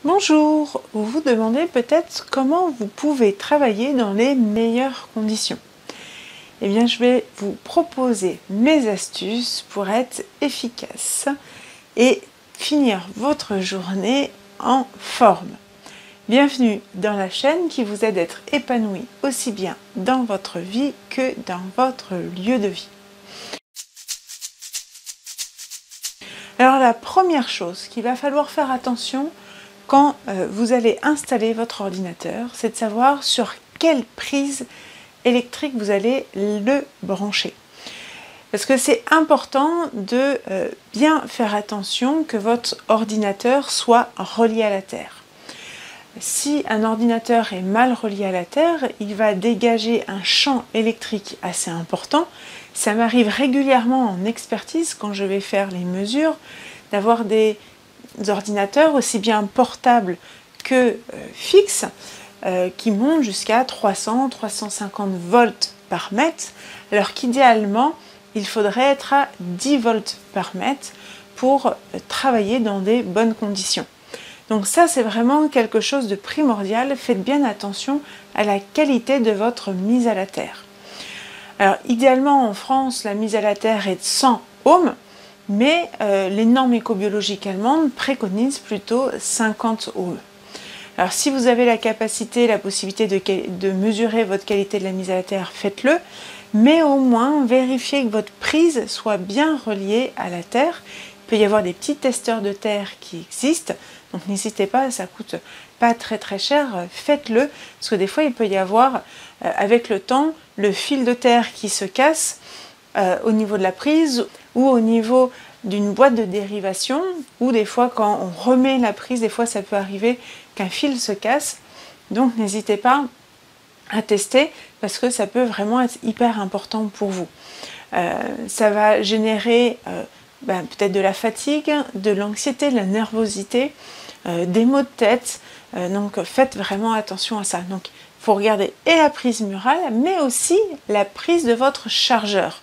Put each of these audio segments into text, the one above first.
Bonjour, vous vous demandez peut-être comment vous pouvez travailler dans les meilleures conditions. Eh bien, je vais vous proposer mes astuces pour être efficace et finir votre journée en forme. Bienvenue dans la chaîne qui vous aide à être épanoui aussi bien dans votre vie que dans votre lieu de vie. Alors la première chose qu'il va falloir faire attention quand vous allez installer votre ordinateur, c'est de savoir sur quelle prise électrique vous allez le brancher. Parce que c'est important de bien faire attention que votre ordinateur soit relié à la terre. Si un ordinateur est mal relié à la terre, il va dégager un champ électrique assez important. Ça m'arrive régulièrement en expertise quand je vais faire les mesures d'avoir des ordinateurs aussi bien portables que fixes qui montent jusqu'à 300-350 volts par mètre, alors qu'idéalement il faudrait être à 10 volts par mètre pour travailler dans des bonnes conditions. Donc ça, c'est vraiment quelque chose de primordial. Faites bien attention à la qualité de votre mise à la terre. Alors idéalement en France, la mise à la terre est de 100 ohms, mais les normes écobiologiques allemandes préconisent plutôt 50 ohms. Alors si vous avez la capacité, la possibilité de mesurer votre qualité de la mise à la terre, faites-le, mais au moins vérifiez que votre prise soit bien reliée à la terre. Il peut y avoir des petits testeurs de terre qui existent, donc n'hésitez pas, ça coûte pas très cher, faites-le, parce que des fois il peut y avoir, avec le temps, le fil de terre qui se casse au niveau de la prise ou au niveau d'une boîte de dérivation, ou des fois quand on remet la prise, des fois ça peut arriver qu'un fil se casse, donc n'hésitez pas à tester parce que ça peut vraiment être hyper important pour vous. Ça va générer peut-être de la fatigue, de l'anxiété, de la nervosité, des maux de tête, donc faites vraiment attention à ça. Donc il faut regarder et la prise murale, mais aussi la prise de votre chargeur.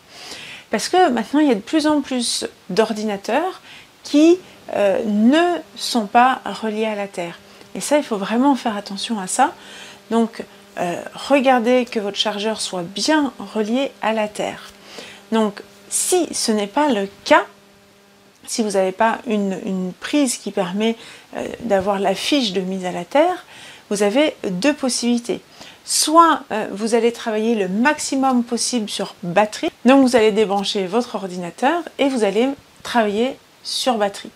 Parce que maintenant, il y a de plus en plus d'ordinateurs qui ne sont pas reliés à la terre. Et ça, il faut vraiment faire attention à ça. Donc, regardez que votre chargeur soit bien relié à la terre. Donc, si ce n'est pas le cas, si vous n'avez pas une prise qui permet d'avoir la fiche de mise à la terre, vous avez deux possibilités. Soit vous allez travailler le maximum possible sur batterie, donc vous allez débrancher votre ordinateur et vous allez travailler sur batterie.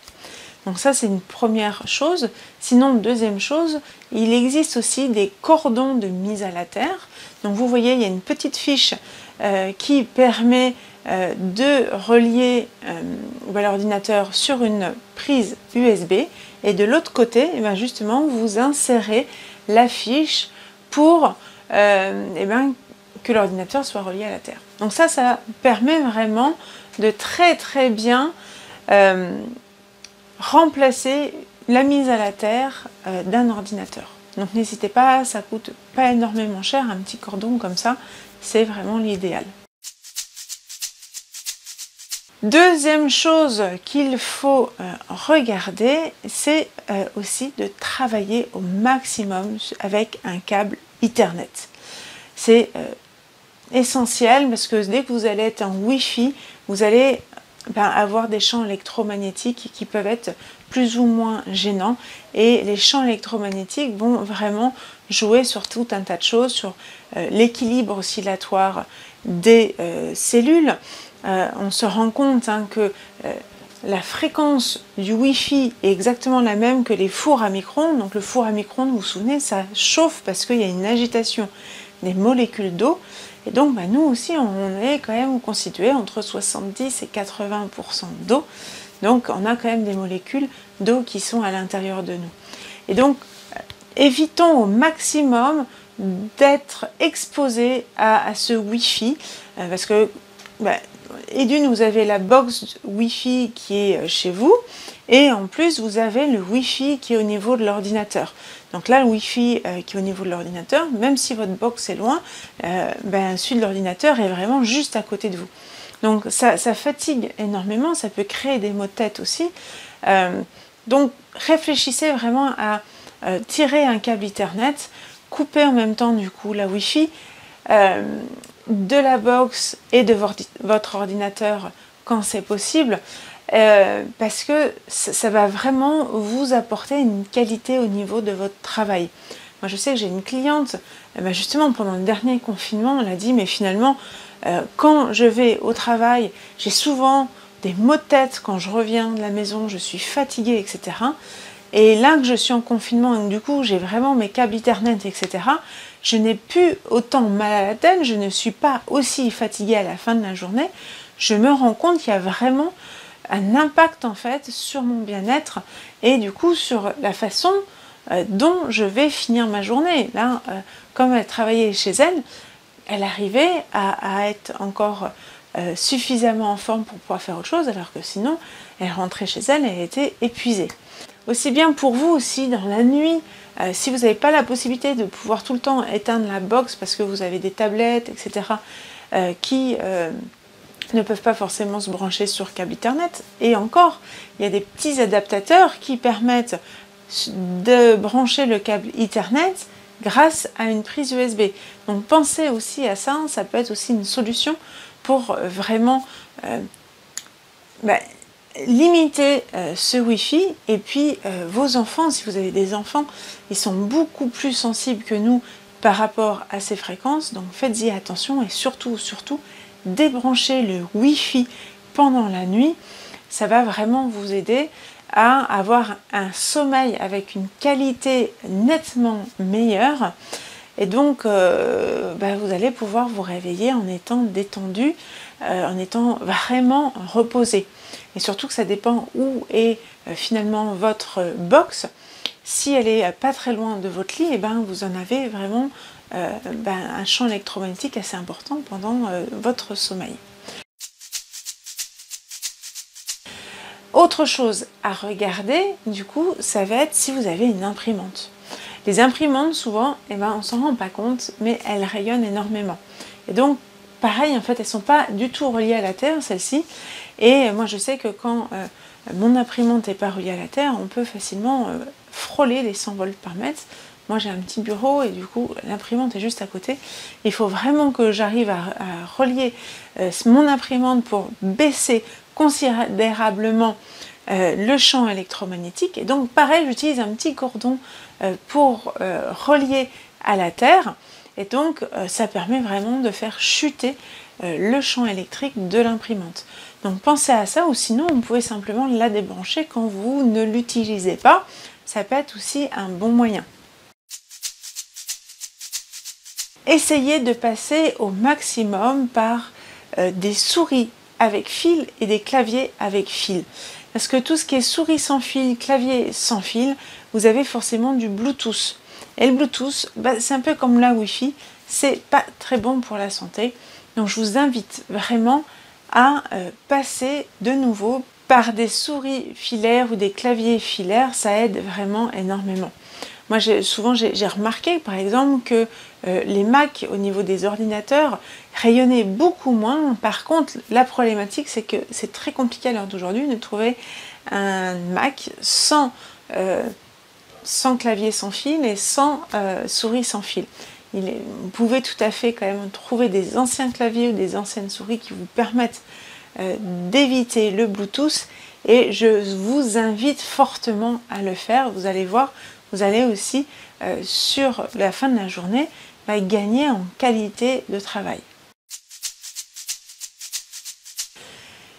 Donc ça, c'est une première chose. Sinon, deuxième chose, il existe aussi des cordons de mise à la terre. Donc vous voyez, il y a une petite fiche qui permet de relier l'ordinateur sur une prise USB, et de l'autre côté, justement, vous insérez la fiche pour que l'ordinateur soit relié à la terre. Donc ça permet vraiment de très bien remplacer la mise à la terre d'un ordinateur. Donc n'hésitez pas, ça coûte pas énormément cher, un petit cordon comme ça, c'est vraiment l'idéal. Deuxième chose qu'il faut regarder, c'est aussi de travailler au maximum avec un câble Ethernet. C'est essentiel parce que dès que vous allez être en Wi-Fi, vous allez avoir des champs électromagnétiques qui peuvent être plus ou moins gênants, et les champs électromagnétiques vont vraiment jouer sur tout un tas de choses, sur l'équilibre oscillatoire des cellules. On se rend compte que la fréquence du Wi-Fi est exactement la même que les fours à micro-ondes. Donc le four à micro-ondes, vous vous souvenez, ça chauffe parce qu'il y a une agitation des molécules d'eau. Et donc nous aussi, on est quand même constitué entre 70 et 80% d'eau. Donc on a quand même des molécules d'eau qui sont à l'intérieur de nous. Et donc évitons au maximum d'être exposés à ce Wi-Fi, parce que et d'une, vous avez la box Wi-Fi qui est chez vous, et en plus vous avez le Wi-Fi qui est au niveau de l'ordinateur. Donc là, le Wi-Fi qui est au niveau de l'ordinateur, même si votre box est loin, celui de l'ordinateur est vraiment juste à côté de vous. Donc ça fatigue énormément, ça peut créer des maux de tête aussi. Donc réfléchissez vraiment à tirer un câble Ethernet, couper en même temps du coup la Wi-Fi de la box et de votre ordinateur quand c'est possible, parce que ça va vraiment vous apporter une qualité au niveau de votre travail. Moi je sais que j'ai une cliente, justement pendant le dernier confinement, elle a dit mais finalement quand je vais au travail, j'ai souvent des maux de tête quand je reviens de la maison, je suis fatiguée, etc. Et là que je suis en confinement et que du coup j'ai vraiment mes câbles Ethernet, etc., je n'ai plus autant mal à la tête, je ne suis pas aussi fatiguée à la fin de la journée. Je me rends compte qu'il y a vraiment un impact en fait sur mon bien-être et du coup sur la façon dont je vais finir ma journée. Là, comme elle travaillait chez elle, elle arrivait à être encore suffisamment en forme pour pouvoir faire autre chose, alors que sinon, elle rentrait chez elle et elle était épuisée. Aussi bien pour vous aussi, dans la nuit, si vous n'avez pas la possibilité de pouvoir tout le temps éteindre la box parce que vous avez des tablettes, etc., qui ne peuvent pas forcément se brancher sur câble Ethernet. Et encore, il y a des petits adaptateurs qui permettent de brancher le câble Ethernet grâce à une prise USB. Donc pensez aussi à ça, ça peut être aussi une solution pour vraiment limiter ce Wi-Fi. Et puis vos enfants, si vous avez des enfants, ils sont beaucoup plus sensibles que nous par rapport à ces fréquences, donc faites-y attention et surtout, débranchez le Wi-Fi pendant la nuit. Ça va vraiment vous aider à avoir un sommeil avec une qualité nettement meilleure. Et donc, vous allez pouvoir vous réveiller en étant détendu, en étant vraiment reposé. Et surtout que ça dépend où est finalement votre box. Si elle est pas très loin de votre lit, vous en avez vraiment un champ électromagnétique assez important pendant votre sommeil. Autre chose à regarder, du coup, ça va être si vous avez une imprimante. Les imprimantes, souvent, on s'en rend pas compte, mais elles rayonnent énormément. Et donc, pareil, en fait, elles sont pas du tout reliées à la Terre, celles-ci. Et moi, je sais que quand mon imprimante n'est pas reliée à la Terre, on peut facilement frôler les 100 volts par mètre. Moi, j'ai un petit bureau et du coup, l'imprimante est juste à côté. Il faut vraiment que j'arrive à relier mon imprimante pour baisser considérablement le champ électromagnétique. Et donc, pareil, j'utilise un petit cordon pour relier à la Terre. Et donc, ça permet vraiment de faire chuter le champ électrique de l'imprimante. Donc, pensez à ça, ou sinon, vous pouvez simplement la débrancher quand vous ne l'utilisez pas. Ça peut être aussi un bon moyen. Essayez de passer au maximum par des souris avec fil et des claviers avec fil. Parce que tout ce qui est souris sans fil, clavier sans fil, vous avez forcément du Bluetooth. Et le Bluetooth, c'est un peu comme la Wi-Fi, c'est pas très bon pour la santé. Donc je vous invite vraiment à passer de nouveau par des souris filaires ou des claviers filaires, ça aide vraiment énormément. Moi, souvent, j'ai remarqué, par exemple, que les Mac, au niveau des ordinateurs, rayonnaient beaucoup moins. Par contre, la problématique, c'est que c'est très compliqué à l'heure d'aujourd'hui de trouver un Mac sans clavier sans fil et sans souris sans fil. Vous pouvez tout à fait quand même trouver des anciens claviers ou des anciennes souris qui vous permettent d'éviter le Bluetooth, et je vous invite fortement à le faire. Vous allez voir, vous allez aussi sur la fin de la journée gagner en qualité de travail.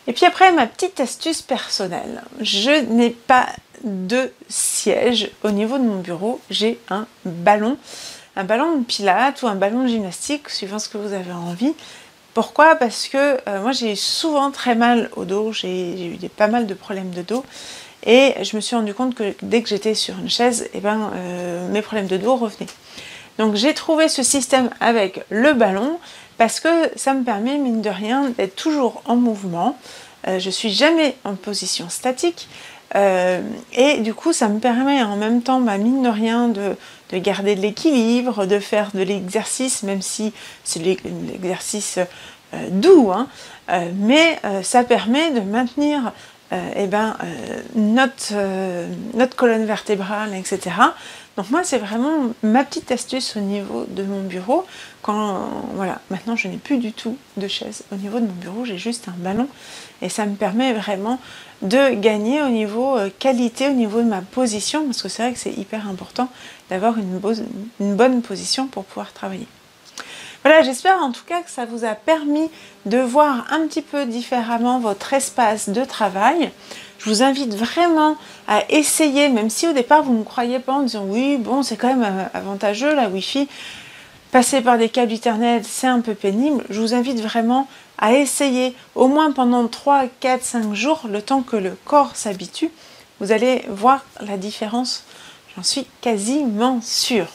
Et puis après, ma petite astuce personnelle, je n'ai pas de siège au niveau de mon bureau, j'ai un ballon de pilates ou un ballon de gymnastique, suivant ce que vous avez envie. Pourquoi ? Parce que moi j'ai souvent très mal au dos, j'ai eu pas mal de problèmes de dos, et je me suis rendu compte que dès que j'étais sur une chaise, mes problèmes de dos revenaient. Donc j'ai trouvé ce système avec le ballon parce que ça me permet, mine de rien, d'être toujours en mouvement. Je suis jamais en position statique, et du coup ça me permet en même temps, mine de rien, de garder de l'équilibre, de faire de l'exercice, même si c'est l'exercice doux, mais ça permet de maintenir notre colonne vertébrale, etc. Donc moi, c'est vraiment ma petite astuce au niveau de mon bureau. Voilà, maintenant, je n'ai plus du tout de chaise au niveau de mon bureau, j'ai juste un ballon. Et ça me permet vraiment de gagner au niveau qualité, au niveau de ma position, parce que c'est vrai que c'est hyper important d'avoir une bonne position pour pouvoir travailler. Voilà, j'espère en tout cas que ça vous a permis de voir un petit peu différemment votre espace de travail. Je vous invite vraiment à essayer, même si au départ vous ne croyez pas en disant oui, bon, c'est quand même avantageux la Wi-Fi, passer par des câbles Ethernet, c'est un peu pénible. Je vous invite vraiment à essayer au moins pendant 3, 4, 5 jours, le temps que le corps s'habitue. Vous allez voir la différence, j'en suis quasiment sûre.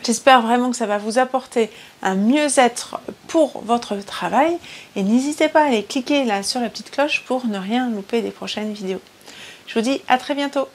J'espère vraiment que ça va vous apporter un mieux-être pour votre travail et n'hésitez pas à aller cliquer là sur la petite cloche pour ne rien louper des prochaines vidéos. Je vous dis à très bientôt.